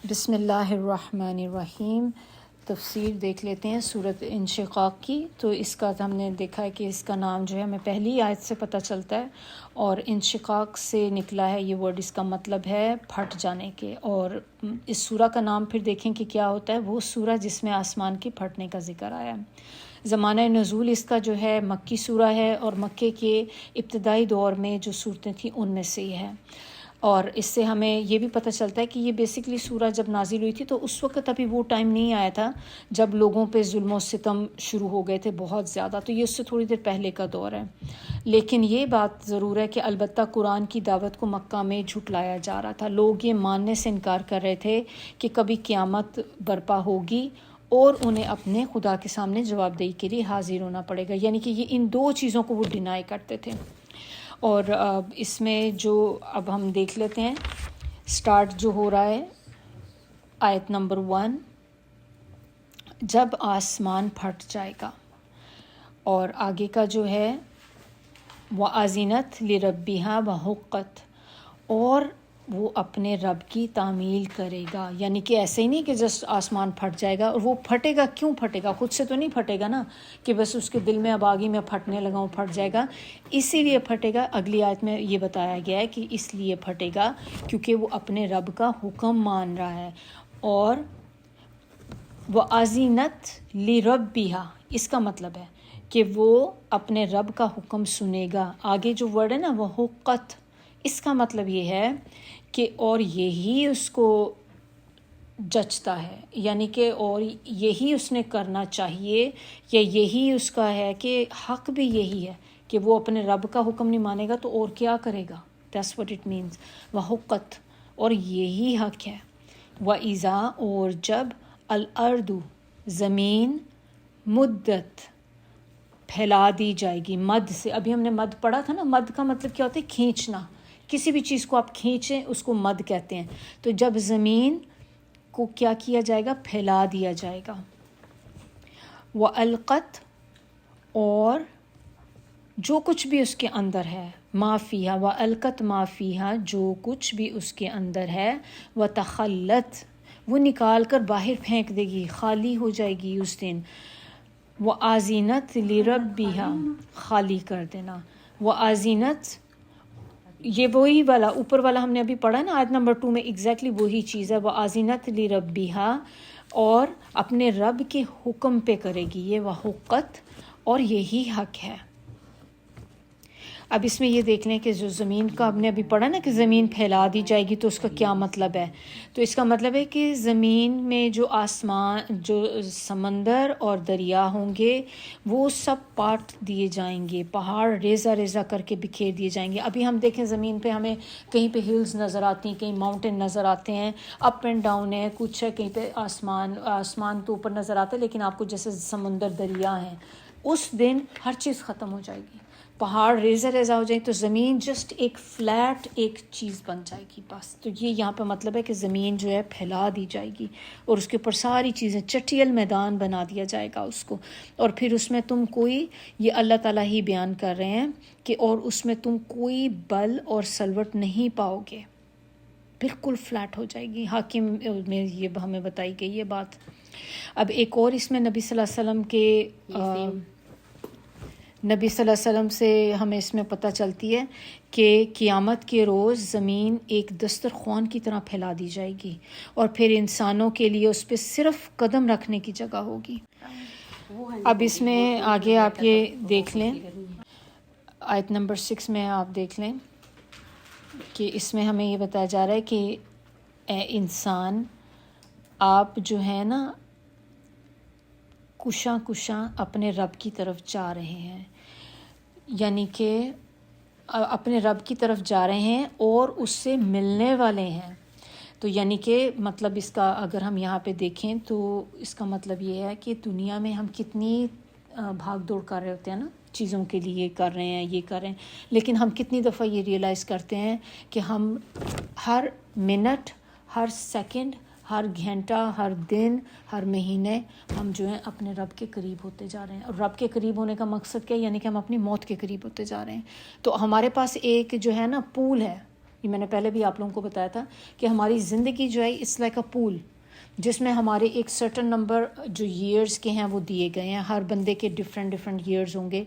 بسم اللہ الرحمن الرحیم۔ تفسیر دیکھ لیتے ہیں سورۃ انشقاق کی۔ تو اس کا ہم نے دیکھا ہے کہ اس کا نام جو ہے ہمیں پہلی آیت سے پتہ چلتا ہے، اور انشقاق سے نکلا ہے یہ ورڈ۔ اس کا مطلب ہے پھٹ جانے کے، اور اس سورہ کا نام پھر دیکھیں کہ کیا ہوتا ہے، وہ سورہ جس میں آسمان کی پھٹنے کا ذکر آیا ہے۔ زمانہ نزول اس کا جو ہے مکی سورہ ہے، اور مکے کے ابتدائی دور میں جو صورتیں تھیں ان میں سے یہ ہے۔ اور اس سے ہمیں یہ بھی پتہ چلتا ہے کہ یہ بیسکلی سورہ جب نازل ہوئی تھی تو اس وقت ابھی وہ ٹائم نہیں آیا تھا جب لوگوں پہ ظلم و ستم شروع ہو گئے تھے بہت زیادہ، تو یہ اس سے تھوڑی دیر پہلے کا دور ہے۔ لیکن یہ بات ضرور ہے کہ البتہ قرآن کی دعوت کو مکہ میں جھٹلایا جا رہا تھا۔ لوگ یہ ماننے سے انکار کر رہے تھے کہ کبھی قیامت برپا ہوگی اور انہیں اپنے خدا کے سامنے جواب دہی کے لیے حاضر ہونا پڑے گا، یعنی کہ یہ ان دو چیزوں کو وہ ڈینائی کرتے تھے۔ اور اس میں جو اب ہم دیکھ لیتے ہیں، سٹارٹ جو ہو رہا ہے آیت نمبر 1، جب آسمان پھٹ جائے گا، اور آگے کا جو ہے وَأَذِنَتْ لِرَبِّهَا وَحُقَّتْ، اور وہ اپنے رب کی تعمیل کرے گا۔ یعنی کہ ایسے ہی نہیں کہ جسٹ آسمان پھٹ جائے گا، اور وہ پھٹے گا کیوں پھٹے گا؟ خود سے تو نہیں پھٹے گا نا کہ بس اس کے دل میں اب آگی میں پھٹنے لگا ہوں پھٹ جائے گا۔ اسی لیے پھٹے گا، اگلی آیت میں یہ بتایا گیا ہے کہ اس لیے پھٹے گا کیونکہ وہ اپنے رب کا حکم مان رہا ہے۔ اور وَأَذِنَتْ لِرَبِّهَا، اس کا مطلب ہے کہ وہ اپنے رب کا حکم سنے گا۔ آگے جو ورڈ ہے نا وَحُقَّتْ، اس کا مطلب یہ ہے کہ اور یہی اس کو جچتا ہے، یعنی کہ اور یہی اس نے کرنا چاہیے، یا یہی اس کا ہے کہ حق بھی یہی ہے کہ وہ اپنے رب کا حکم نہیں مانے گا تو اور کیا کرے گا۔ That's what it means، وَحُقَّتْ، اور یہی حق ہے۔ وَإِذَا، اور جب الْأَرْضُ، زمین، مدت، پھیلا دی جائے گی۔ مد سے، ابھی ہم نے مد پڑھا تھا نا، مد کا مطلب کیا ہوتا ہے؟ کھینچنا۔ کسی بھی چیز کو آپ کھینچیں اس کو مد کہتے ہیں۔ تو جب زمین کو کیا کیا جائے گا؟ پھیلا دیا جائے گا۔ وَأَلْقَتْ، اور جو کچھ بھی اس کے اندر ہے، ما فیہا، وَأَلْقَتْ ما فیہا، جو کچھ بھی اس کے اندر ہے، وَتَخَلَّتْ، وہ نکال کر باہر پھینک دے گی، خالی ہو جائے گی اس دن۔ وَأَذِنَتْ لِرَبِّهَا، خالی کر دینا۔ وَأَذِنَتْ، یہ وہی والا اوپر والا ہم نے ابھی پڑھا نا آیت نمبر 2 میں، ایگزیکٹلی وہی چیز ہے۔ وَأَذِنَتْ لِرَبِّهَا، اور اپنے رب کے حکم پہ کرے گی، یہ وَحُقَّتْ، اور یہی حق ہے۔ اب اس میں یہ دیکھ لیں کہ جو زمین کا ہم نے ابھی پڑھا نا کہ زمین پھیلا دی جائے گی، تو اس کا کیا مطلب ہے؟ تو اس کا مطلب ہے کہ زمین میں جو آسمان، جو سمندر اور دریا ہوں گے وہ سب پاٹ دیے جائیں گے، پہاڑ ریزہ ریزہ کر کے بکھیر دیے جائیں گے۔ ابھی ہم دیکھیں زمین پہ ہمیں کہیں پہ ہلز نظر آتی ہیں، کہیں ماؤنٹین نظر آتے ہیں، اپ اینڈ ڈاؤن ہے، کچھ ہے، کہیں پہ آسمان تو اوپر نظر آتا ہے، لیکن آپ کو جیسے سمندر دریا ہیں، اس دن ہر چیز ختم ہو جائے گی، پہاڑ ریزہ ریزہ ہو جائیں، تو زمین جسٹ ایک فلیٹ ایک چیز بن جائے گی بس۔ تو یہ یہاں پہ مطلب ہے کہ زمین جو ہے پھیلا دی جائے گی، اور اس کے اوپر ساری چیزیں، چٹیل میدان بنا دیا جائے گا اس کو، اور پھر اس میں تم کوئی، یہ اللہ تعالیٰ ہی بیان کر رہے ہیں کہ اور اس میں تم کوئی بل اور سلوٹ نہیں پاؤ گے، بالکل فلیٹ ہو جائے گی۔ حاکم میں یہ ہمیں بتائی گئی یہ بات۔ اب ایک اور اس میں نبی صلی اللہ علیہ وسلم کے نبی صلی اللہ علیہ وسلم سے ہمیں اس میں پتہ چلتی ہے کہ قیامت کے روز زمین ایک دسترخوان کی طرح پھیلا دی جائے گی، اور پھر انسانوں کے لیے اس پہ صرف قدم رکھنے کی جگہ ہوگی۔ اب اس میں آگے آپ یہ دیکھ لیں، آیت نمبر 6 میں آپ دیکھ لیں کہ اس میں ہمیں یہ بتایا جا رہا ہے کہ اے انسان، آپ جو ہے نا کشاں کشاں اپنے رب کی طرف جا رہے ہیں، یعنی کہ اپنے رب کی طرف جا رہے ہیں اور اس سے ملنے والے ہیں۔ تو یعنی کہ مطلب اس کا اگر ہم یہاں پہ دیکھیں تو اس کا مطلب یہ ہے کہ دنیا میں ہم کتنی بھاگ دوڑ کر رہے ہوتے ہیں نا، چیزوں کے لیے یہ کر رہے ہیں، یہ کر رہے ہیں، لیکن ہم کتنی دفعہ یہ ریئلائز کرتے ہیں کہ ہم ہر منٹ، ہر سیکنڈ، ہر گھنٹہ، ہر دن، ہر مہینے ہم جو ہیں اپنے رب کے قریب ہوتے جا رہے ہیں۔ اور رب کے قریب ہونے کا مقصد کیا ہے؟ یعنی کہ ہم اپنی موت کے قریب ہوتے جا رہے ہیں۔ تو ہمارے پاس ایک جو ہے نا پول ہے، یہ میں نے پہلے بھی آپ لوگوں کو بتایا تھا کہ ہماری زندگی جو ہے اٹس لائک اے پول، جس میں ہمارے ایک سرٹن نمبر جو ایئرز کے ہیں وہ دیے گئے ہیں. ہر بندے کے ڈفرینٹ ایئرز ہوں گے.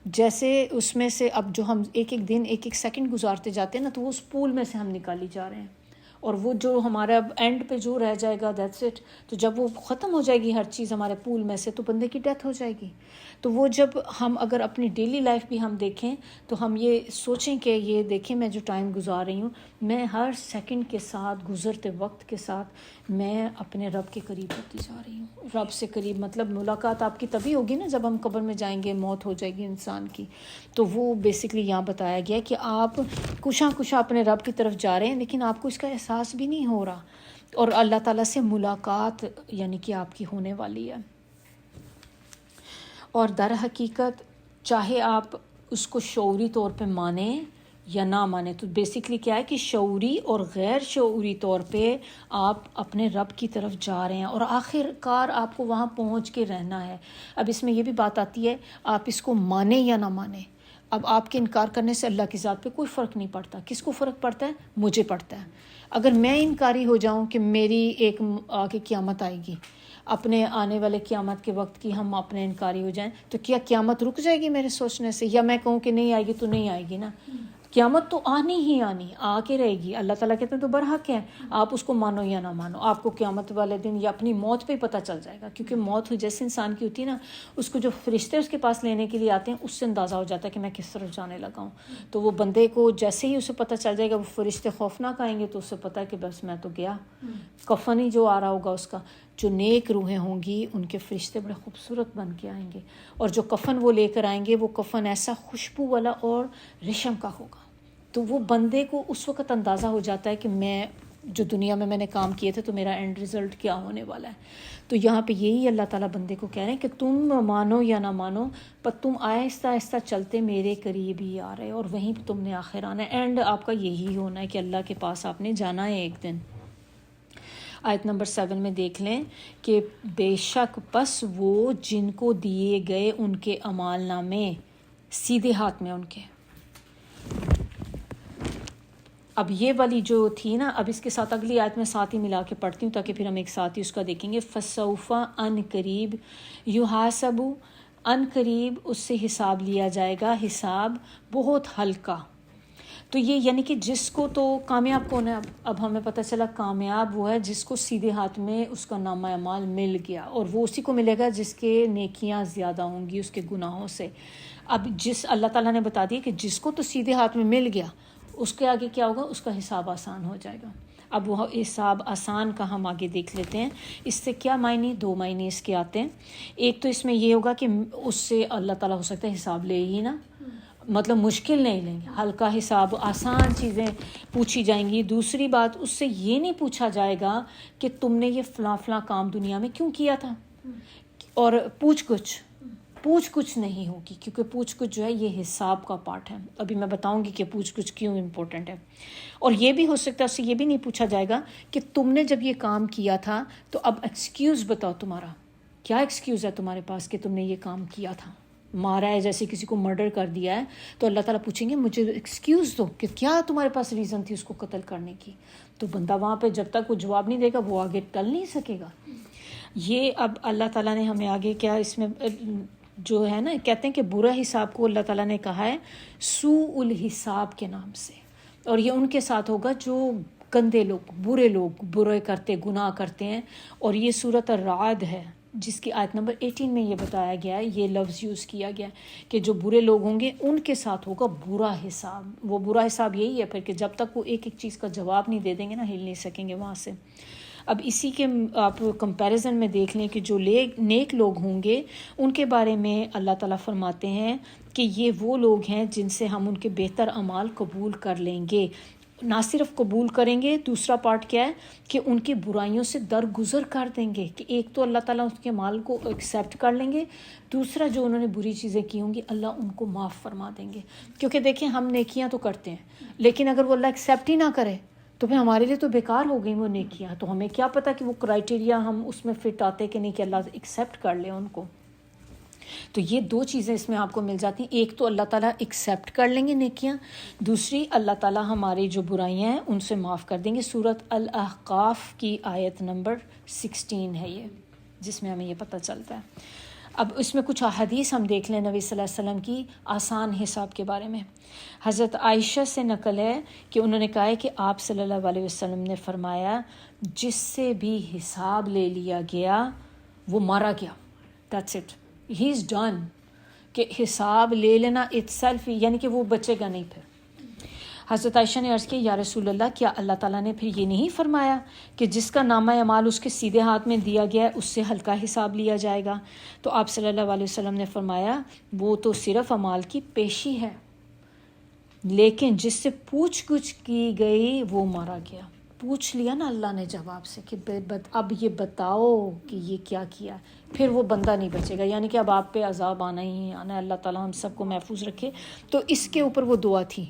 جیسے اس میں سے اب جو ہم ایک ایک دن ایک ایک سیکنڈ گزارتے جاتے ہیں نا، تو وہ اس پول میں سے ہم نکالی جا رہے ہیں. اور وہ جو ہمارا اب اینڈ پہ جو رہ جائے گا دیٹس اٹ. تو جب وہ ختم ہو جائے گی ہر چیز ہمارے پول میں سے، تو بندے کی ڈیتھ ہو جائے گی. تو وہ جب ہم اگر اپنی ڈیلی لائف بھی ہم دیکھیں تو ہم یہ سوچیں کہ یہ دیکھیں میں جو ٹائم گزار رہی ہوں، میں ہر سیکنڈ کے ساتھ گزرتے وقت کے ساتھ میں اپنے رب کے قریب ہوتی جا رہی ہوں. رب سے قریب مطلب ملاقات آپ کی تبھی ہوگی نا جب ہم قبر میں جائیں گے، موت ہو جائے گی انسان کی. تو وہ بیسکلی یہاں بتایا گیا کہ آپ کشاں اپنے رب کی طرف جا رہے ہیں، لیکن آپ کو اس کا احساس بھی نہیں ہو رہا. اور اللہ تعالیٰ سے ملاقات یعنی کہ آپ کی ہونے والی ہے. اور در حقیقت چاہے آپ اس کو شعوری طور پہ مانیں یا نہ مانیں، تو بیسکلی کیا ہے کہ شعوری اور غیر شعوری طور پہ آپ اپنے رب کی طرف جا رہے ہیں، اور آخر کار آپ کو وہاں پہنچ کے رہنا ہے. اب اس میں یہ بھی بات آتی ہے آپ اس کو مانیں یا نہ مانیں. اب آپ کے انکار کرنے سے اللہ کی ذات پہ کوئی فرق نہیں پڑتا. کس کو فرق پڑتا ہے؟ مجھے پڑتا ہے. اگر میں انکاری ہو جاؤں کہ میری ایک آگے قیامت آئے گی، اپنے آنے والے قیامت کے وقت کی ہم اپنے انکاری ہو جائیں، تو کیا قیامت رک جائے گی میرے سوچنے سے؟ یا میں کہوں کہ نہیں آئے گی تو نہیں آئے گی نا. قیامت تو آنی ہی آنی، آ کے رہے گی. اللہ تعالیٰ کہتے ہیں تو برحق ہے، آپ اس کو مانو یا نہ مانو. آپ کو قیامت والے دن یا اپنی موت پہ ہی پتہ چل جائے گا، کیونکہ موت جیسے انسان کی ہوتی ہے نا، اس کو جو فرشتے اس کے پاس لینے کے لیے آتے ہیں اس سے اندازہ ہو جاتا ہے کہ میں کس طرف جانے لگا ہوں. تو وہ بندے کو جیسے ہی اسے پتہ چل جائے گا، وہ فرشتے خوفناک آئیں گے تو اسے پتہ ہے کہ بس میں تو گیا. کفن ہی جو آ رہا ہوگا اس کا، جو نیک روحیں ہوں گی ان کے فرشتے بڑے خوبصورت بن کے آئیں گے، اور جو کفن وہ لے کر آئیں گے وہ کفن ایسا خوشبو والا اور ریشم کا ہوگا. تو وہ بندے کو اس وقت اندازہ ہو جاتا ہے کہ میں جو دنیا میں نے کام کیے تھے تو میرا اینڈ رزلٹ کیا ہونے والا ہے. تو یہاں پہ یہی اللہ تعالیٰ بندے کو کہہ رہے ہیں کہ تم مانو یا نہ مانو، پر تم آہستہ آہستہ چلتے میرے قریب ہی آ رہے، اور وہیں پہ تم نے آخر آنا ہے. اینڈ آپ کا یہی ہونا ہے کہ اللہ کے پاس آپ نے جانا ہے ایک دن. آیت نمبر 7 میں دیکھ لیں کہ بے شک پس وہ جن کو دیے گئے ان کے اعمال نامے سیدھے ہاتھ میں ان کے. اب یہ والی جو تھی نا، اب اس کے ساتھ اگلی آیت میں ساتھ ہی ملا کے پڑھتی ہوں تاکہ پھر ہم ایک ساتھ ہی اس کا دیکھیں گے. فسوف ان قریب یحاسب، ان قریب اس سے حساب لیا جائے گا، حساب بہت ہلکا. تو یہ یعنی کہ جس کو تو کامیاب کون ہے؟ اب ہمیں پتہ چلا کامیاب وہ ہے جس کو سیدھے ہاتھ میں اس کا نامہ اعمال مل گیا، اور وہ اسی کو ملے گا جس کے نیکیاں زیادہ ہوں گی اس کے گناہوں سے. اب جس اللہ تعالیٰ نے بتا دیا کہ جس کو تو سیدھے ہاتھ میں مل گیا، اس کے آگے کیا ہوگا؟ اس کا حساب آسان ہو جائے گا. اب وہ حساب آسان کا ہم آگے دیکھ لیتے ہیں. اس سے کیا معنی؟ 2 معنی اس کے آتے ہیں. ایک تو اس میں یہ ہوگا کہ اس سے اللہ تعالیٰ ہو سکتا ہے حساب لے ہی نا، مطلب مشکل نہیں لیں گے، ہلکا حساب، آسان چیزیں پوچھی جائیں گی. دوسری بات، اس سے یہ نہیں پوچھا جائے گا کہ تم نے یہ فلاں فلاں کام دنیا میں کیوں کیا تھا، اور پوچھ کچھ نہیں ہوگی، کیونکہ پوچھ کچھ جو ہے یہ حساب کا پارٹ ہے. ابھی میں بتاؤں گی کہ پوچھ کچھ کیوں امپورٹنٹ ہے. اور یہ بھی ہو سکتا ہے اس سے یہ بھی نہیں پوچھا جائے گا کہ تم نے جب یہ کام کیا تھا تو اب ایکسکیوز بتاؤ، تمہارا کیا ایکسکیوز ہے تمہارے پاس کہ تم نے یہ کام کیا تھا. مارا ہے، جیسے کسی کو مرڈر کر دیا ہے، تو اللہ تعالیٰ پوچھیں گے مجھے ایکسکیوز دو کہ کیا تمہارے پاس ریزن تھی اس کو قتل کرنے کی. تو بندہ وہاں پہ جب تک وہ جواب نہیں دے گا وہ آگے ٹل نہیں سکے گا. یہ اب اللہ تعالیٰ نے ہمیں آگے کیا اس میں جو ہے نا، کہتے ہیں کہ برا حساب کو اللہ تعالیٰ نے کہا ہے سوء الحساب کے نام سے، اور یہ ان کے ساتھ ہوگا جو گندے لوگ، برے لوگ، برے کرتے، گناہ کرتے ہیں. اور یہ سورۃ الرعد ہے جس کی آیت نمبر 18 میں یہ بتایا گیا ہے، یہ لفظ یوز کیا گیا کہ جو برے لوگ ہوں گے ان کے ساتھ ہوگا برا حساب. وہ برا حساب یہی ہے پھر کہ جب تک وہ ایک ایک چیز کا جواب نہیں دے دیں گے نا، ہل نہیں سکیں گے وہاں سے. اب اسی کے آپ کمپیریزن میں دیکھ لیں کہ جو نیک لوگ ہوں گے ان کے بارے میں اللہ تعالیٰ فرماتے ہیں کہ یہ وہ لوگ ہیں جن سے ہم ان کے بہتر اعمال قبول کر لیں گے. نہ صرف قبول کریں گے، دوسرا پارٹ کیا ہے کہ ان کی برائیوں سے درگزر کر دیں گے. کہ ایک تو اللہ تعالیٰ اس کے مال کو ایکسیپٹ کر لیں گے، دوسرا جو انہوں نے بری چیزیں کی ہوں گی اللہ ان کو معاف فرما دیں گے. کیونکہ دیکھیں ہم نیکیاں تو کرتے ہیں، لیکن اگر وہ اللہ ایکسیپٹ ہی نہ کرے تو پھر ہمارے لیے تو بیکار ہو گئی وہ نیکیاں. تو ہمیں کیا پتہ کہ وہ کرائٹیریا ہم اس میں فٹ آتے کہ نہیں کہ اللہ ایکسیپٹ کر لے ان کو. تو یہ دو چیزیں اس میں آپ کو مل جاتی ہیں. ایک تو اللہ تعالیٰ ایکسیپٹ کر لیں گے نیکیاں، دوسری اللہ تعالیٰ ہماری جو برائیاں ہیں ان سے معاف کر دیں گے. سورۃ الاحقاف کی آیت نمبر 16 ہے یہ، جس میں ہمیں یہ پتہ چلتا ہے. اب اس میں کچھ احادیث ہم دیکھ لیں نبی صلی اللہ علیہ وسلم کی آسان حساب کے بارے میں. حضرت عائشہ سے نقل ہے کہ انہوں نے کہا ہے کہ آپ صلی اللہ علیہ وسلم نے فرمایا جس سے بھی حساب لے لیا گیا وہ مارا گیا. That's it, he is done. کہ حساب لے لینا اٹ سیلف، یعنی کہ وہ بچے گا نہیں. پھر حضرت عائشہ نے عرض کیا یا رسول اللہ، کیا اللہ تعالیٰ نے پھر یہ نہیں فرمایا کہ جس کا نامہ اعمال اس کے سیدھے ہاتھ میں دیا گیا ہے اس سے ہلکا حساب لیا جائے گا؟ تو آپ صلی اللہ علیہ وسلم نے فرمایا وہ تو صرف اعمال کی پیشی ہے، لیکن جس سے پوچھ گچھ کی گئی وہ مارا گیا. پوچھ لیا نا اللہ نے جواب سے کہ اب یہ بتاؤ کہ یہ کیا کیا، پھر وہ بندہ نہیں بچے گا. یعنی کہ اب آپ پہ عذاب آنا ہی آنا. اللہ تعالیٰ ہم سب کو محفوظ رکھے. تو اس کے اوپر وہ دعا تھی،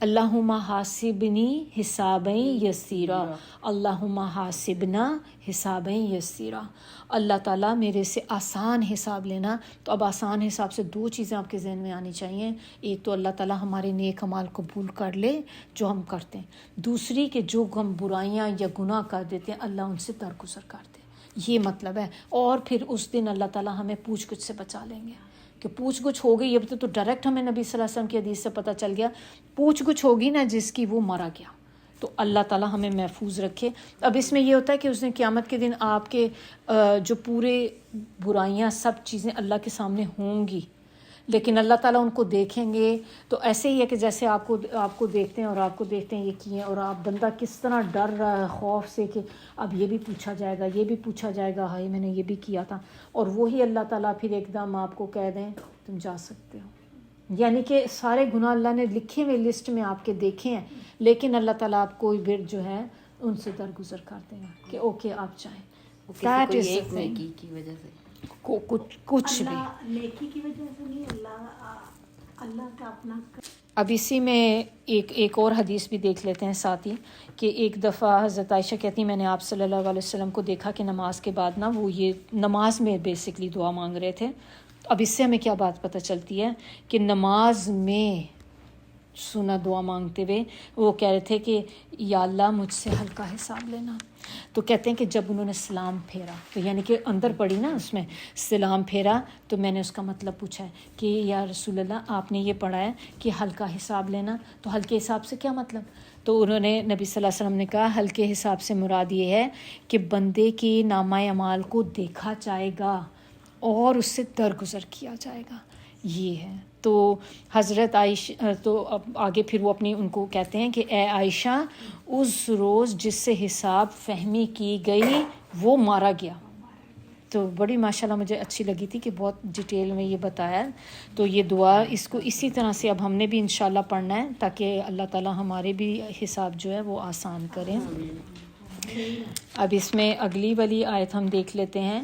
اللہم حاسبنی حسابیں یسیرا، اللہم حاسبنا حسابیں یسیرا. اللہ تعالیٰ میرے سے آسان حساب لینا. تو اب آسان حساب سے دو چیزیں آپ کے ذہن میں آنی چاہیے. ایک تو اللہ تعالیٰ ہمارے نیک اعمال قبول کر لے جو ہم کرتے ہیں، دوسری کہ جو ہم برائیاں یا گناہ کر دیتے ہیں اللہ ان سے درگزر کر دے. یہ مطلب ہے. اور پھر اس دن اللہ تعالیٰ ہمیں پوچھ گچھ سے بچا لیں گے کہ پوچھ گچھ ہو گئی. اب تو ڈائریکٹ ہمیں نبی صلی اللہ علیہ وسلم کی حدیث سے پتہ چل گیا پوچھ گچھ ہوگی نا جس کی وہ مارا گیا. تو اللہ تعالیٰ ہمیں محفوظ رکھے. اب اس میں یہ ہوتا ہے کہ اس دن قیامت کے دن آپ کے جو پورے برائیاں سب چیزیں اللہ کے سامنے ہوں گی، لیکن اللہ تعالیٰ ان کو دیکھیں گے تو ایسے ہی ہے کہ جیسے آپ کو دیکھتے ہیں اور آپ کو دیکھتے ہیں یہ کیے، اور آپ بندہ کس طرح ڈر رہا ہے خوف سے کہ اب یہ بھی پوچھا جائے گا، یہ بھی پوچھا جائے گا، ہائے میں نے یہ بھی کیا تھا. اور وہی اللہ تعالیٰ پھر ایک دم آپ کو کہہ دیں تم جا سکتے ہو. یعنی کہ سارے گناہ اللہ نے لکھے ہوئے لسٹ میں آپ کے دیکھے ہیں، لیکن اللہ تعالیٰ آپ کو پھر جو ہے ان سے درگزر کر دیں گا کہ اوکے آپ چاہیں. That is the thing. نیکی کی وجہ سے کچھ بھی نیکی کی وجہ سے نہیں، اللہ کا اپنا. اب اسی میں ایک اور حدیث بھی دیکھ لیتے ہیں ساتھ ہی کہ ایک دفعہ حضرت عائشہ کہتی ہیں میں نے آپ صلی اللہ علیہ وسلم کو دیکھا کہ نماز کے بعد نا وہ یہ نماز میں بیسکلی دعا مانگ رہے تھے. اب اس سے ہمیں کیا بات پتہ چلتی ہے کہ نماز میں سنا دعا مانگتے ہوئے وہ کہہ رہے تھے کہ یا اللہ مجھ سے ہلکا حساب لینا. تو کہتے ہیں کہ جب انہوں نے سلام پھیرا تو یعنی کہ اندر پڑی نا اس میں سلام پھیرا تو میں نے اس کا مطلب پوچھا ہے کہ یا رسول اللہ آپ نے یہ پڑھا ہے کہ ہلکا حساب لینا، تو ہلکے حساب سے کیا مطلب؟ تو انہوں نے نبی صلی اللہ علیہ وسلم نے کہا ہلکے حساب سے مراد یہ ہے کہ بندے کی نامہ اعمال کو دیکھا جائے گا اور اس سے درگزر کیا جائے گا. یہ ہے. تو حضرت عائشہ تو اب آگے پھر وہ اپنی ان کو کہتے ہیں کہ اے عائشہ اس روز جس سے حساب فہمی کی گئی وہ مارا گیا. تو بڑی ماشاءاللہ مجھے اچھی لگی تھی کہ بہت ڈیٹیل میں یہ بتایا. تو یہ دعا اس کو اسی طرح سے اب ہم نے بھی انشاءاللہ پڑھنا ہے تاکہ اللہ تعالیٰ ہمارے بھی حساب جو ہے وہ آسان کریں. اب اس میں اگلی والی آیت ہم دیکھ لیتے ہیں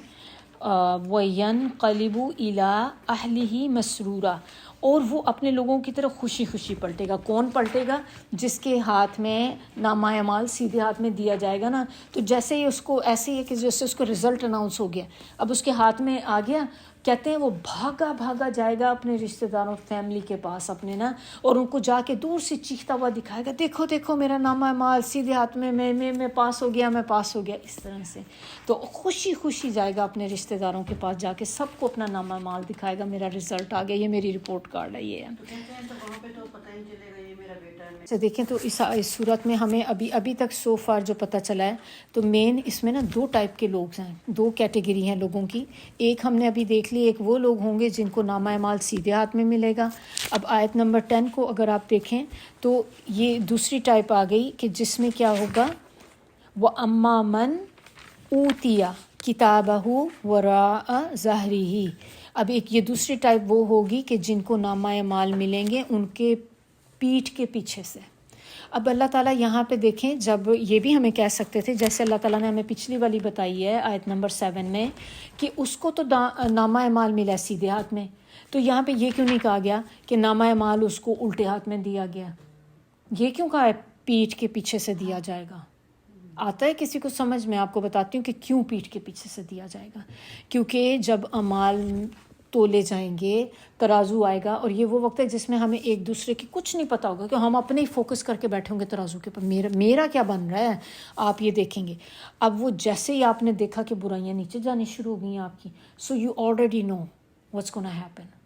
وَيَنْقَلِبُ إِلَىٰ أَهْلِهِ مَسْرُورًا، اور وہ اپنے لوگوں کی طرف خوشی خوشی پلٹے گا. کون پلٹے گا؟ جس کے ہاتھ میں نامہ اعمال سیدھے ہاتھ میں دیا جائے گا نا، تو جیسے ہی اس کو ایسے ہی ہے کہ جیسے اس کو رزلٹ اناؤنس ہو گیا، اب اس کے ہاتھ میں آ گیا، کہتے ہیں وہ بھاگا جائے گا اپنے رشتہ داروں فیملی کے پاس اپنے نا، اور ان کو جا کے دور سے چیختا ہوا دکھائے گا دیکھو دیکھو میرا نامہ اعمال سیدھے ہاتھ میں میں پاس ہو گیا، میں پاس ہو گیا. اس طرح سے تو خوشی خوشی جائے گا اپنے رشتہ داروں کے پاس، جا کے سب کو اپنا نامہ اعمال دکھائے گا میرا رزلٹ آ گیا، یہ میری رپورٹ کارڈ ہے. یہ ہے دیکھیں تو اس صورت میں ہمیں ابھی تک سو فار جو پتہ چلا ہے تو مین اس میں نا دو ٹائپ کے لوگ ہیں، دو کیٹیگری ہیں لوگوں کی. ایک ہم نے ابھی دیکھ لی، ایک وہ لوگ ہوں گے جن کو نامہ اعمال سیدھے ہاتھ میں ملے گا. اب آیت نمبر 10 کو اگر آپ دیکھیں تو یہ دوسری ٹائپ آ گئی کہ جس میں کیا ہوگا وَأَمَّا مَنْ أُوتِيَ كِتَابَهُ وَرَاءَ ظَهْرِهِ. اب ایک یہ دوسری ٹائپ وہ ہوگی کہ جن کو نامہ اعمال ملیں گے ان کے پیٹھ کے پیچھے سے. اب اللہ تعالیٰ یہاں پہ دیکھیں، جب یہ بھی ہمیں کہہ سکتے تھے جیسے اللہ تعالیٰ نے ہمیں پچھلی والی بتائی ہے آیت نمبر 7 میں کہ اس کو تو نامہ اعمال ملا سیدھے ہاتھ میں، تو یہاں پہ یہ کیوں نہیں کہا گیا کہ نامہ اعمال اس کو الٹے ہاتھ میں دیا گیا؟ یہ کیوں کہا ہے پیٹھ کے پیچھے سے دیا جائے گا؟ آتا ہے کسی کو سمجھ؟ میں آپ کو بتاتی ہوں کہ کیوں پیٹھ کے پیچھے سے دیا جائے گا. کیونکہ جب اعمال تولے جائیں گے، ترازو آئے گا، اور یہ وہ وقت ہے جس میں ہمیں ایک دوسرے کی کچھ نہیں پتہ ہوگا کہ ہم اپنے ہی فوکس کر کے بیٹھے ہوں گے ترازو کے اوپر، میرا کیا بن رہا ہے، آپ یہ دیکھیں گے۔ اب وہ جیسے ہی آپ نے دیکھا کہ برائیاں نیچے جانی شروع ہو گئی ہیں آپ کی، so you already know what's gonna happen,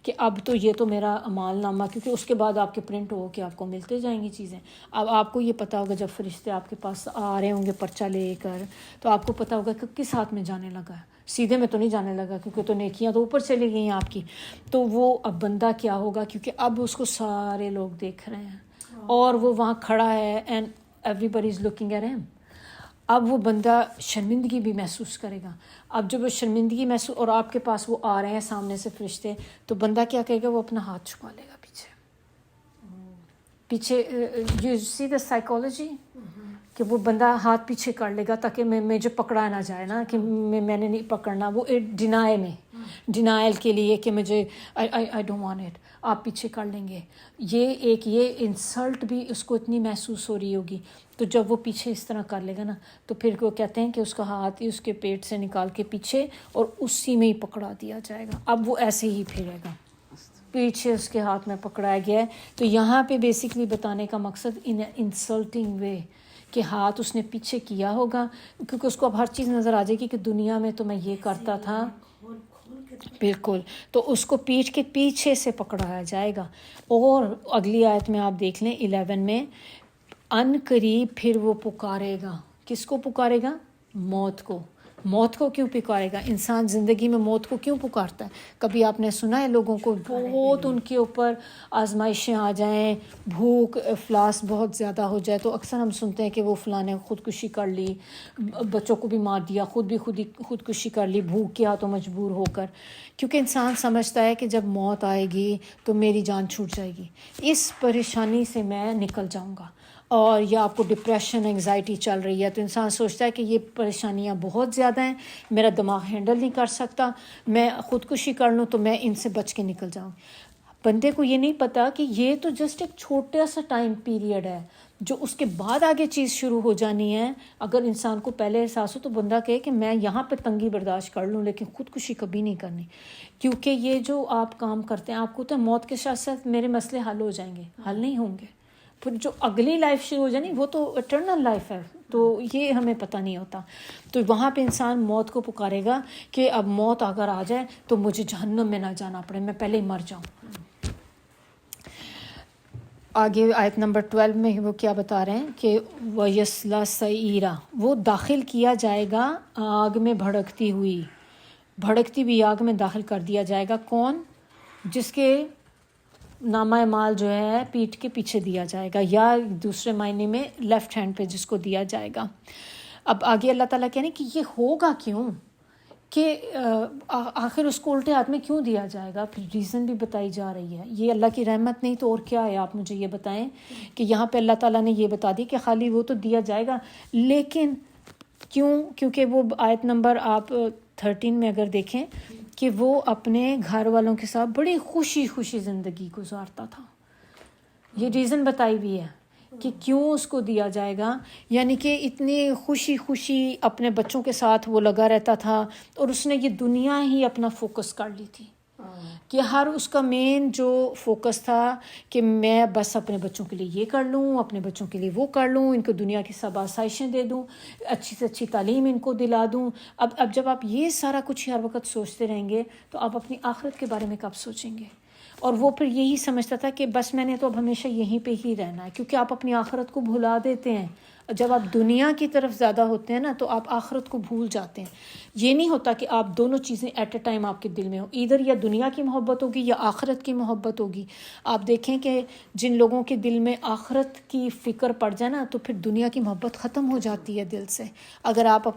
کہ اب تو یہ تو میرا اعمال نامہ، کیونکہ اس کے بعد آپ کے پرنٹ ہو کے آپ کو ملتے جائیں گی چیزیں۔ اب آپ کو یہ پتہ ہوگا جب فرشتے آپ کے پاس آ رہے ہوں گے پرچہ لے کر، تو آپ کو پتہ ہوگا کہ کس ہاتھ میں جانے لگا ہے، سیدھے میں تو نہیں جانے لگا، کیونکہ تو نیکیاں تو اوپر چلی گئی ہیں آپ کی۔ تو وہ اب بندہ کیا ہوگا، کیونکہ اب اس کو سارے لوگ دیکھ رہے ہیں اور وہ وہاں کھڑا ہے، and everybody is looking at ہم۔ اب وہ بندہ شرمندگی بھی محسوس کرے گا۔ اب جب وہ شرمندگی محسوس، اور آپ کے پاس وہ آ رہے ہیں سامنے سے فرشتے، تو بندہ کیا کہے گا، وہ اپنا ہاتھ چھپا لے گا پیچھے۔ یو سی دا سائیکالوجی، کہ وہ بندہ ہاتھ پیچھے کر لے گا تاکہ مجھے پکڑا نہ جائے نا، کہ میں نے نہیں پکڑنا، وہ ڈینائل کے لیے کہ مجھے آئی ڈونٹ وانٹ اٹ، آپ پیچھے کر لیں گے۔ یہ انسلٹ بھی اس کو اتنی محسوس ہو رہی ہوگی، تو جب وہ پیچھے اس طرح کر لے گا نا، تو پھر وہ کہتے ہیں کہ اس کا ہاتھ ہی اس کے پیٹ سے نکال کے پیچھے، اور اسی میں ہی پکڑا دیا جائے گا۔ اب وہ ایسے ہی پھرے گا، پیچھے اس کے ہاتھ میں پکڑایا گیا ہے۔ تو یہاں پہ بیسکلی بتانے کا مقصد ان انسلٹنگ وے، کہ ہاتھ اس نے پیچھے کیا ہوگا، کیونکہ اس کو اب ہر چیز نظر آ جائے گی کہ دنیا میں تو میں یہ کرتا تھا، بالکل، تو اس کو پیٹھ کے پیچھے سے پکڑایا جائے گا۔ اور اگلی آیت میں آپ دیکھ لیں 11 میں، ان قریب پھر وہ پکارے گا، کس کو پکارے گا، موت کو۔ موت کو کیوں پکارے گا؟ انسان زندگی میں موت کو کیوں پکارتا ہے؟ کبھی آپ نے سنا ہے لوگوں کو بہت ان کے اوپر آزمائشیں آ جائیں، بھوک افلاس بہت زیادہ ہو جائے، تو اکثر ہم سنتے ہیں کہ وہ فلاں نے خودکشی کر لی، بچوں کو بھی مار دیا، خود بھی خودکشی کر لی، بھوک کے ہاتھوں مجبور ہو کر، کیونکہ انسان سمجھتا ہے کہ جب موت آئے گی تو میری جان چھوٹ جائے گی، اس پریشانی سے میں نکل جاؤں گا۔ اور یا آپ کو ڈپریشن انگزائٹی چل رہی ہے، تو انسان سوچتا ہے کہ یہ پریشانیاں بہت زیادہ ہیں، میرا دماغ ہینڈل نہیں کر سکتا، میں خودکشی کر لوں تو میں ان سے بچ کے نکل جاؤں۔ بندے کو یہ نہیں پتا کہ یہ تو جسٹ ایک چھوٹا سا ٹائم پیریڈ ہے، جو اس کے بعد آگے چیز شروع ہو جانی ہے۔ اگر انسان کو پہلے احساس ہو تو بندہ کہے کہ میں یہاں پہ تنگی برداشت کر لوں، لیکن خودکشی کبھی نہیں کرنی، کیونکہ یہ جو آپ کام کرتے ہیں، آپ کو تو موت کے ساتھ ساتھ میرے مسئلے حل ہو جائیں گے، حل نہیں ہوں گے، پھر جو اگلی لائف شروع ہو جانی وہ تو اٹرنل لائف ہے، تو یہ ہمیں پتہ نہیں ہوتا۔ تو وہاں پہ انسان موت کو پکارے گا کہ اب موت اگر آ جائے تو مجھے جہنم میں نہ جانا پڑے، میں پہلے ہی مر جاؤں۔ آگے آیت نمبر 12 میں وہ کیا بتا رہے ہیں کہ وَيَصْلَىٰ سَعِيرًا، وہ داخل کیا جائے گا آگ میں بھڑکتی ہوئی آگ میں داخل کر دیا جائے گا۔ کون؟ جس کے نامہ اعمال جو ہے پیٹھ کے پیچھے دیا جائے گا، یا دوسرے معنی میں لیفٹ ہینڈ پہ جس کو دیا جائے گا۔ اب آگے اللہ تعالیٰ کہہ رہے ہیں کہ یہ ہوگا کیوں، کہ آخر اس کو الٹے ہاتھ میں کیوں دیا جائے گا، پھر ریزن بھی بتائی جا رہی ہے۔ یہ اللہ کی رحمت نہیں تو اور کیا ہے، آپ مجھے یہ بتائیں کہ یہاں پہ اللہ تعالیٰ نے یہ بتا دی کہ خالی وہ تو دیا جائے گا، لیکن کیوں؟ کیونکہ وہ آیت نمبر آپ 13 میں اگر دیکھیں کہ وہ اپنے گھر والوں کے ساتھ بڑی خوشی زندگی گزارتا تھا، یہ ریزن بتائی ہوئی ہے کہ کیوں اس کو دیا جائے گا، یعنی کہ اتنی خوشی اپنے بچوں کے ساتھ وہ لگا رہتا تھا، اور اس نے یہ دنیا ہی اپنا فوکس کر لی تھی، کہ ہر اس کا مین جو فوکس تھا کہ میں بس اپنے بچوں کے لیے یہ کر لوں، اپنے بچوں کے لیے وہ کر لوں، ان کو دنیا کی سب آسائشیں دے دوں، اچھی سے اچھی تعلیم ان کو دلا دوں۔ اب جب آپ یہ سارا کچھ ہر وقت سوچتے رہیں گے تو آپ اپنی آخرت کے بارے میں کب سوچیں گے؟ اور وہ پھر یہی سمجھتا تھا کہ بس میں نے تو اب ہمیشہ یہیں پہ ہی رہنا ہے، کیونکہ آپ اپنی آخرت کو بھلا دیتے ہیں۔ جب آپ دنیا کی طرف زیادہ ہوتے ہیں نا تو آپ آخرت کو بھول جاتے ہیں۔ یہ نہیں ہوتا کہ آپ دونوں چیزیں ایٹ اے ٹائم آپ کے دل میں ہوں، ادھر یا دنیا کی محبت ہوگی یا آخرت کی محبت ہوگی۔ آپ دیکھیں کہ جن لوگوں کے دل میں آخرت کی فکر پڑ جائے نا تو پھر دنیا کی محبت ختم ہو جاتی ہے دل سے۔ اگر آپ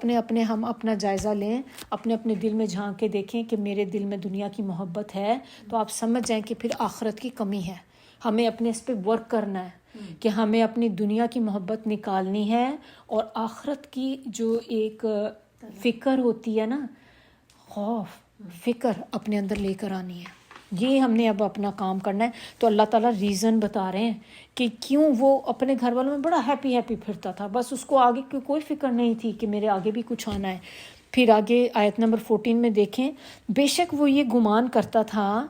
ہم اپنا جائزہ لیں، اپنے دل میں جھانک کے دیکھیں کہ میرے دل میں دنیا کی محبت ہے، تو آپ سمجھ جائیں کہ پھر آخرت کی کمی ہے۔ ہمیں اپنے اس پہ ورک کرنا ہے کہ ہمیں اپنی دنیا کی محبت نکالنی ہے، اور آخرت کی جو ایک فکر ہوتی ہے نا، خوف فکر اپنے اندر لے کر آنی ہے۔ یہ ہم نے اب اپنا کام کرنا ہے۔ تو اللہ تعالیٰ ریزن بتا رہے ہیں کہ کیوں وہ اپنے گھر والوں میں بڑا ہیپی پھرتا تھا، بس اس کو آگے کی کوئی فکر نہیں تھی کہ میرے آگے بھی کچھ آنا ہے۔ پھر آگے آیت نمبر 14 میں دیکھیں، بے شک وہ یہ گمان کرتا تھا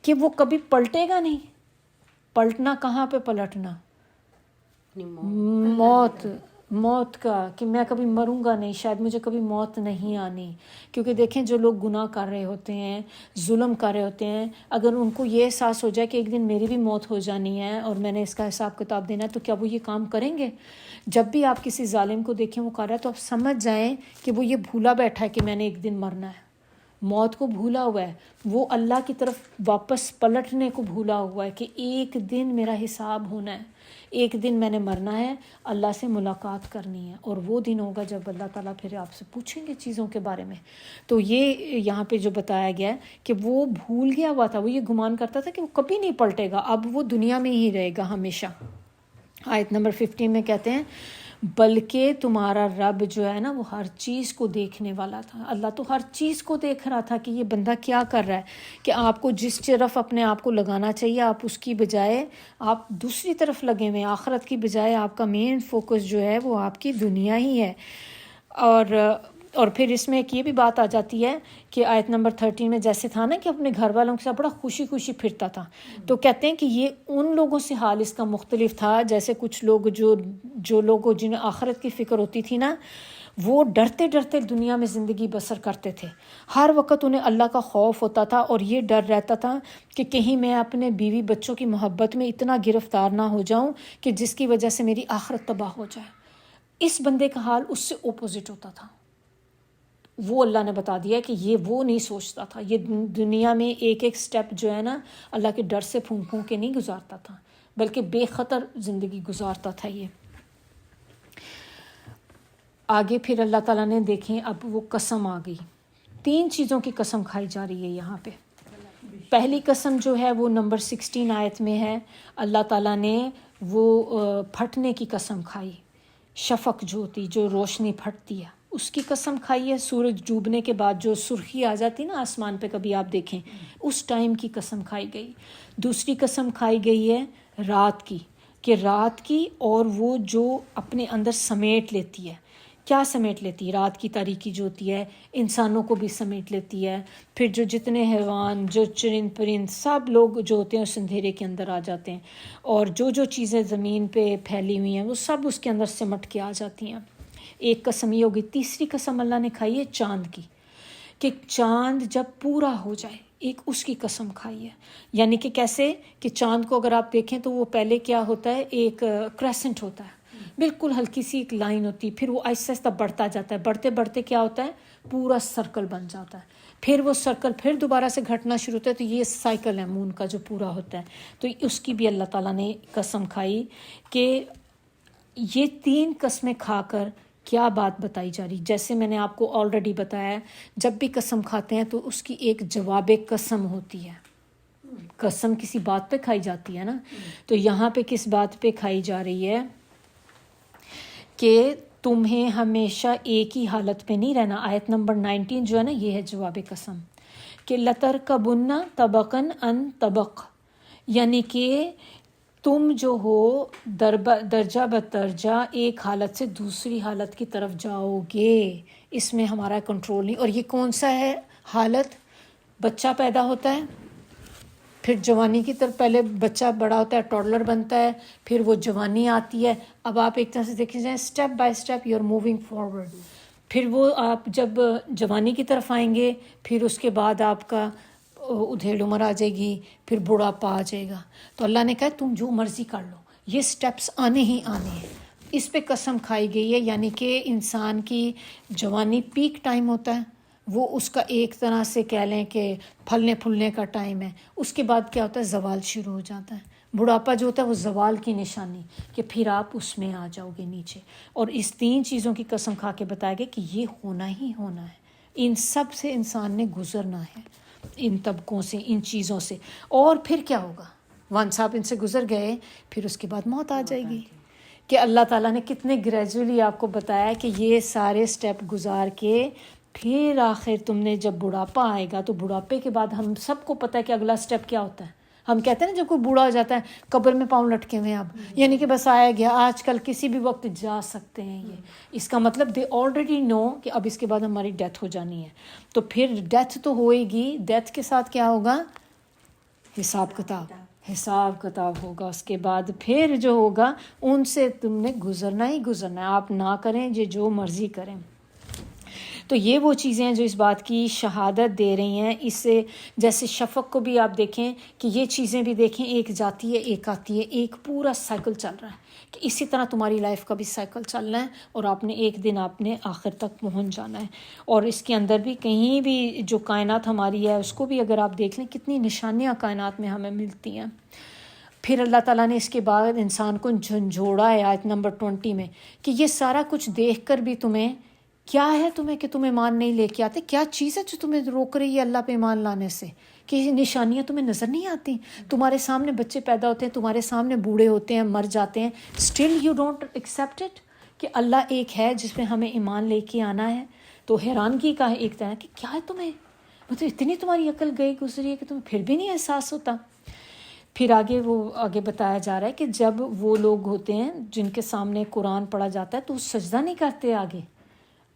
کہ وہ کبھی پلٹے گا نہیں. پلٹنا کہاں پہ پلٹنا؟ موت کا، کہ میں کبھی مروں گا نہیں، شاید مجھے کبھی موت نہیں آنی. کیونکہ دیکھیں جو لوگ گناہ کر رہے ہوتے ہیں، ظلم کر رہے ہوتے ہیں، اگر ان کو یہ احساس ہو جائے کہ ایک دن میری بھی موت ہو جانی ہے اور میں نے اس کا حساب کتاب دینا ہے، تو کیا وہ یہ کام کریں گے؟ جب بھی آپ کسی ظالم کو دیکھیں وہ کر رہا ہے تو آپ سمجھ جائیں کہ وہ یہ بھولا بیٹھا ہے کہ میں نے ایک دن مرنا ہے. موت کو بھولا ہوا ہے، وہ اللہ کی طرف واپس پلٹنے کو بھولا ہوا ہے کہ ایک دن میرا حساب ہونا ہے، ایک دن میں نے مرنا ہے، اللہ سے ملاقات کرنی ہے، اور وہ دن ہوگا جب اللہ تعالیٰ پھر آپ سے پوچھیں گے چیزوں کے بارے میں. تو یہ یہاں پہ جو بتایا گیا ہے کہ وہ بھول گیا ہوا تھا، وہ یہ گمان کرتا تھا کہ وہ کبھی نہیں پلٹے گا، اب وہ دنیا میں ہی رہے گا ہمیشہ. آیت نمبر 15 میں کہتے ہیں بلکہ تمہارا رب جو ہے نا وہ ہر چیز کو دیکھنے والا تھا. اللہ تو ہر چیز کو دیکھ رہا تھا کہ یہ بندہ کیا کر رہا ہے، کہ آپ کو جس طرف اپنے آپ کو لگانا چاہیے آپ اس کی بجائے آپ دوسری طرف لگے ہوئے، آخرت کی بجائے آپ کا مین فوکس جو ہے وہ آپ کی دنیا ہی ہے. اور پھر اس میں ایک یہ بھی بات آ جاتی ہے کہ آیت نمبر 13 میں جیسے تھا نا کہ اپنے گھر والوں کے ساتھ بڑا خوشی خوشی پھرتا تھا، تو کہتے ہیں کہ یہ ان لوگوں سے حال اس کا مختلف تھا جیسے کچھ لوگ جو لوگ جنہیں آخرت کی فکر ہوتی تھی نا، وہ ڈرتے ڈرتے دنیا میں زندگی بسر کرتے تھے. ہر وقت انہیں اللہ کا خوف ہوتا تھا اور یہ ڈر رہتا تھا کہ کہیں میں اپنے بیوی بچوں کی محبت میں اتنا گرفتار نہ ہو جاؤں کہ جس کی وجہ سے میری آخرت تباہ ہو جائے. اس بندے کا حال اس سے اپوزٹ ہوتا تھا. وہ اللہ نے بتا دیا کہ یہ وہ نہیں سوچتا تھا، یہ دنیا میں ایک ایک سٹیپ جو ہے نا اللہ کے ڈر سے پھونک پھونک کے نہیں گزارتا تھا، بلکہ بے خطر زندگی گزارتا تھا. یہ آگے پھر اللہ تعالیٰ نے دیکھیں اب وہ قسم آ گئی، 3 چیزوں کی قسم کھائی جا رہی ہے یہاں پہ. پہلی قسم جو ہے وہ نمبر 16 آیت میں ہے، اللہ تعالیٰ نے وہ پھٹنے کی قسم کھائی. شفق جو ہوتی، جو روشنی پھٹتی ہے، اس کی قسم کھائی ہے. سورج ڈوبنے کے بعد جو سرخی آ جاتی نا آسمان پہ، کبھی آپ دیکھیں اس ٹائم کی قسم کھائی گئی. دوسری قسم کھائی گئی ہے رات کی، کہ رات کی اور وہ جو اپنے اندر سمیٹ لیتی ہے. کیا سمیٹ لیتی ہے؟ رات کی تاریکی جو ہوتی ہے انسانوں کو بھی سمیٹ لیتی ہے. پھر جو جتنے حیوان، جو چرند پرند، سب لوگ جو ہوتے ہیں اس اندھیرے کے اندر آ جاتے ہیں، اور جو چیزیں زمین پہ پھیلی ہوئی ہیں وہ سب اس کے اندر سمٹ کے آ جاتی ہیں. ایک قسم یہ ہوگی. تیسری قسم اللہ نے کھائی ہے چاند کی، کہ چاند جب پورا ہو جائے، ایک اس کی قسم کھائی ہے. یعنی کہ کیسے کہ چاند کو اگر آپ دیکھیں تو وہ پہلے کیا ہوتا ہے، ایک کریسنٹ ہوتا ہے، بالکل ہلکی سی ایک لائن ہوتی ہے، پھر وہ آہستہ آہستہ بڑھتا جاتا ہے، بڑھتے بڑھتے کیا ہوتا ہے، پورا سرکل بن جاتا ہے. پھر وہ سرکل پھر دوبارہ سے گھٹنا شروع ہوتا ہے. تو یہ سائیکل ہے مون کا جو پورا ہوتا ہے. تو اس کی بھی اللہ تعالیٰ نے قسم کھائی کہ یہ 3 قسمیں کھا کر کیا بات بتائی جا رہی. جیسے میں نے آپ کو آلریڈی بتایا، جب بھی قسم کھاتے ہیں تو اس کی ایک جواب قسم ہوتی ہے. قسم کسی بات پہ کھائی جاتی ہے نا، تو یہاں پہ کس بات پہ کھائی جا رہی ہے کہ تمہیں ہمیشہ ایک ہی حالت پہ نہیں رہنا. آیت نمبر 19 جو ہے نا یہ ہے جواب قسم، کہ لَتَرْكَبُنَّ طَبَقًا عَنْ طَبَقٍ، یعنی کہ تم جو ہو درجہ بدرجہ ایک حالت سے دوسری حالت کی طرف جاؤ گے. اس میں ہمارا کنٹرول نہیں. اور یہ کون سا ہے حالت؟ بچہ پیدا ہوتا ہے، پھر جوانی کی طرف، پہلے بچہ بڑا ہوتا ہے، ٹوڈلر بنتا ہے، پھر وہ جوانی آتی ہے. اب آپ ایک طرح سے دیکھیں جائیں step by step you are moving forward. پھر وہ آپ جب جوانی کی طرف آئیں گے، پھر اس کے بعد آپ کا ادھیڑ عمر آ جائے گی، پھر بڑھاپا آ جائے گا. تو اللہ نے کہا تم جو مرضی کر لو، یہ سٹیپس آنے ہی آنے ہیں. اس پہ قسم کھائی گئی ہے. یعنی کہ انسان کی جوانی پیک ٹائم ہوتا ہے، وہ اس کا ایک طرح سے کہہ لیں کہ پھلنے پھولنے کا ٹائم ہے. اس کے بعد کیا ہوتا ہے، زوال شروع ہو جاتا ہے. بڑھاپا جو ہوتا ہے وہ زوال کی نشانی، کہ پھر آپ اس میں آ جاؤ گے نیچے. اور اس 3 چیزوں کی قسم کھا کے بتایا گیا کہ یہ ہونا ہی ہونا ہے. ان سب سے انسان نے گزرنا ہے، ان طبقوں سے، ان چیزوں سے. اور پھر کیا ہوگا؟ ونس آپ ان سے گزر گئے پھر اس کے بعد موت آ جائے گی. کہ اللہ تعالیٰ نے کتنے گریجولی آپ کو بتایا کہ یہ سارے سٹیپ گزار کے پھر آخر تم نے جب بڑھاپا آئے گا، تو بڑھاپے کے بعد ہم سب کو پتہ ہے کہ اگلا سٹیپ کیا ہوتا ہے، ہم کہتے ہیں نا جب کوئی بوڑھا ہو جاتا ہے قبر میں پاؤں لٹکے ہوئے ہیں اب، یعنی کہ بس آیا گیا، آج کل کسی بھی وقت جا سکتے ہیں یہ، اس کا مطلب دے آلریڈی نو کہ اب اس کے بعد ہماری ڈیتھ ہو جانی ہے. تو پھر ڈیتھ تو ہوئے گی، ڈیتھ کے ساتھ کیا ہوگا؟ حساب کتاب ہوگا. اس کے بعد پھر جو ہوگا ان سے تم نے گزرنا ہی گزرنا ہے، آپ نہ کریں جو مرضی کریں. تو یہ وہ چیزیں ہیں جو اس بات کی شہادت دے رہی ہیں. اس سے جیسے شفق کو بھی آپ دیکھیں کہ یہ چیزیں بھی دیکھیں، ایک جاتی ہے ایک آتی ہے، ایک پورا سائیکل چل رہا ہے کہ اسی طرح تمہاری لائف کا بھی سائیکل چلنا ہے اور آپ نے ایک دن آپ نے آخر تک پہنچ جانا ہے. اور اس کے اندر بھی کہیں بھی جو کائنات ہماری ہے اس کو بھی اگر آپ دیکھ لیں کتنی نشانیاں کائنات میں ہمیں ملتی ہیں. پھر اللہ تعالیٰ نے اس کے بعد انسان کو جھنجھوڑا ہے آیت نمبر 20 میں کہ یہ سارا کچھ دیکھ کر بھی تمہیں کیا ہے، تمہیں کہ تم ایمان نہیں لے کے آتے؟ کیا چیز ہے جو تمہیں روک رہی ہے اللہ پہ ایمان لانے سے؟ کہ یہ نشانیاں تمہیں نظر نہیں آتی؟ تمہارے سامنے بچے پیدا ہوتے ہیں، تمہارے سامنے بوڑھے ہوتے ہیں، مر جاتے ہیں، still you don't accept it کہ اللہ ایک ہے جس پہ ہمیں ایمان لے کے آنا ہے. تو حیرانگی کا ایک طرح کہ کیا ہے تمہیں، مطلب اتنی تمہاری عقل گئی گزری ہے کہ تمہیں پھر بھی نہیں احساس ہوتا. پھر آگے بتایا جا رہا ہے کہ جب وہ لوگ ہوتے ہیں جن کے سامنے قرآن پڑھا جاتا ہے تو وہ سجدہ نہیں کرتے، آگے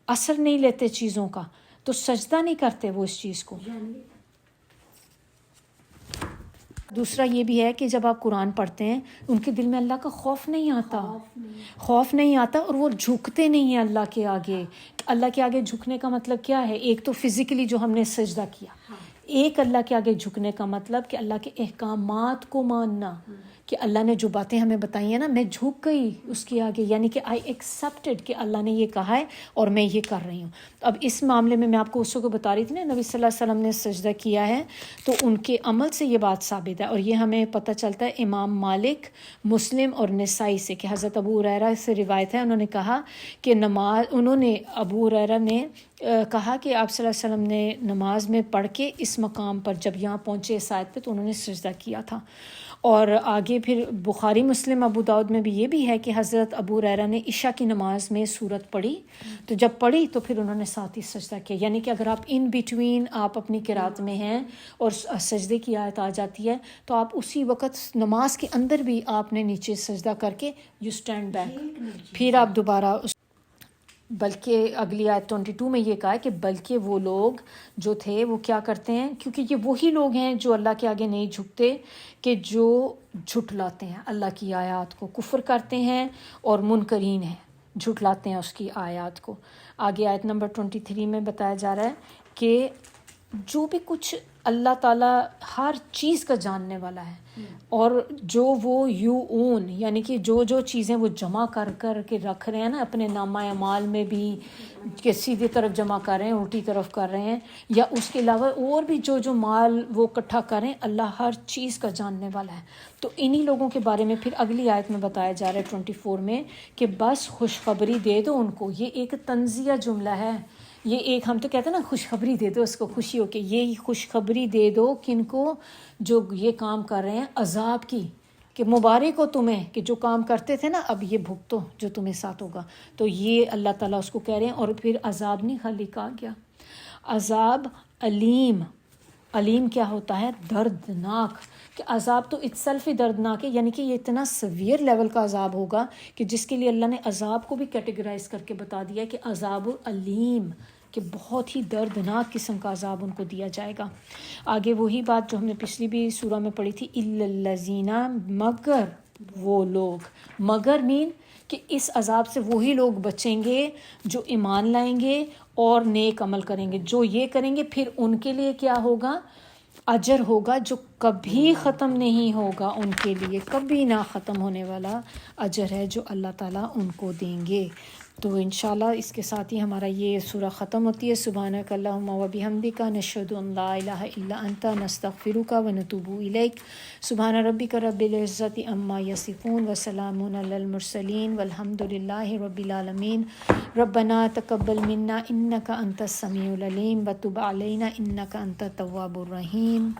اثر نہیں لیتے چیزوں کا، تو سجدہ نہیں کرتے وہ اس چیز کو. دوسرا یہ بھی ہے کہ جب آپ قرآن پڑھتے ہیں ان کے دل میں اللہ کا خوف نہیں آتا اور وہ جھکتے نہیں ہیں اللہ کے آگے. اللہ کے آگے جھکنے کا مطلب کیا ہے؟ ایک تو فزیکلی جو ہم نے سجدہ کیا، ایک اللہ کے آگے جھکنے کا مطلب کہ اللہ کے احکامات کو ماننا، کہ اللہ نے جو باتیں ہمیں بتائی ہیں نا، میں جھک گئی اس کے آگے، یعنی کہ آئی ایکسیپٹڈ کہ اللہ نے یہ کہا ہے اور میں یہ کر رہی ہوں. اب اس معاملے میں آپ کو اس کو بتا رہی تھی نا، نبی صلی اللہ علیہ وسلم نے سجدہ کیا ہے تو ان کے عمل سے یہ بات ثابت ہے. اور یہ ہمیں پتہ چلتا ہے امام مالک، مسلم اور نسائی سے کہ حضرت ابو ہریرہ سے روایت ہے، انہوں نے کہا کہ ابو ہریرہ نے کہا کہ آپ صلی اللہ علیہ وسلم نے نماز میں پڑھ کے اس مقام پر جب یہاں پہنچے اس آیت پہ تو انہوں نے سجدہ کیا تھا. اور آگے پھر بخاری مسلم ابو داؤد میں بھی یہ بھی ہے کہ حضرت ابو ہریرہ نے عشاء کی نماز میں سورت پڑھی، تو جب پڑھی تو پھر انہوں نے ساتھ ہی سجدہ کیا. یعنی کہ اگر آپ ان بٹوین آپ اپنی قرات میں ہیں اور سجدے کی آیت آ جاتی ہے تو آپ اسی وقت نماز کے اندر بھی آپ نے نیچے سجدہ کر کے یو اسٹینڈ بیک، پھر آپ دوبارہ بلکہ اگلی آیت 22 میں یہ کہا ہے کہ بلکہ وہ لوگ جو تھے وہ کیا کرتے ہیں، کیونکہ یہ وہی لوگ ہیں جو اللہ کے آگے نہیں جھکتے، کہ جو جھٹلاتے ہیں اللہ کی آیات کو، کفر کرتے ہیں اور منکرین ہیں، جھٹلاتے ہیں اس کی آیات کو. آگے آیت نمبر 23 میں بتایا جا رہا ہے کہ جو بھی کچھ اللہ تعالیٰ ہر چیز کا جاننے والا ہے، اور جو وہ یو اون یعنی کہ جو چیزیں وہ جمع کر کے رکھ رہے ہیں نا اپنے نامہ اعمال میں بھی، کہ سیدھی طرف جمع کر رہے ہیں، الٹی طرف کر رہے ہیں، یا اس کے علاوہ اور بھی جو مال وہ اکٹھا کریں، اللہ ہر چیز کا جاننے والا ہے. تو انہی لوگوں کے بارے میں پھر اگلی آیت میں بتایا جا رہا ہے 24 میں کہ بس خوشخبری دے دو ان کو. یہ ایک طنزیہ جملہ ہے، یہ ایک ہم تو کہتے ہیں نا خوشخبری دے دو اس کو خوشی ہو کے، یہ خوشخبری دے دو کن کو؟ جو یہ کام کر رہے ہیں عذاب کی، کہ مبارک ہو تمہیں کہ جو کام کرتے تھے نا اب یہ بھگتو جو تمہیں ساتھ ہوگا. تو یہ اللہ تعالیٰ اس کو کہہ رہے ہیں. اور پھر عذاب نہیں خالی کہا گیا، عذاب علیم کیا ہوتا ہے؟ دردناک. کہ عذاب تو اٹسیلف ہی دردناک ہے، یعنی کہ یہ اتنا سیویئر لیول کا عذاب ہوگا کہ جس کے لیے اللہ نے عذاب کو بھی کیٹیگرائز کر کے بتا دیا کہ عذاب علیم، کہ بہت ہی دردناک قسم کا عذاب ان کو دیا جائے گا. آگے وہی بات جو ہم نے پچھلی بھی سورہ میں پڑھی تھی، الا الذین، مگر وہ لوگ، مگر مین کہ اس عذاب سے وہی لوگ بچیں گے جو ایمان لائیں گے اور نیک عمل کریں گے. جو یہ کریں گے پھر ان کے لیے کیا ہوگا؟ اجر ہوگا جو کبھی ختم نہیں ہوگا، ان کے لیے کبھی نہ ختم ہونے والا اجر ہے جو اللہ تعالیٰ ان کو دیں گے. تو انشاءاللہ اس کے ساتھ ہی ہمارا یہ سورہ ختم ہوتی ہے. سبحانک اللہم و بحمدک، نشہد ان لا الہ الا انت، نستغفرک و نتوب الیک. سبحان ربک رب العزت عما یصفون وسلام علی المرسلین والحمد للہ رب العالمین. ربنا تقبل منا انک انت السمیع العلیم وتب علینا انک انت التواب الرحیم.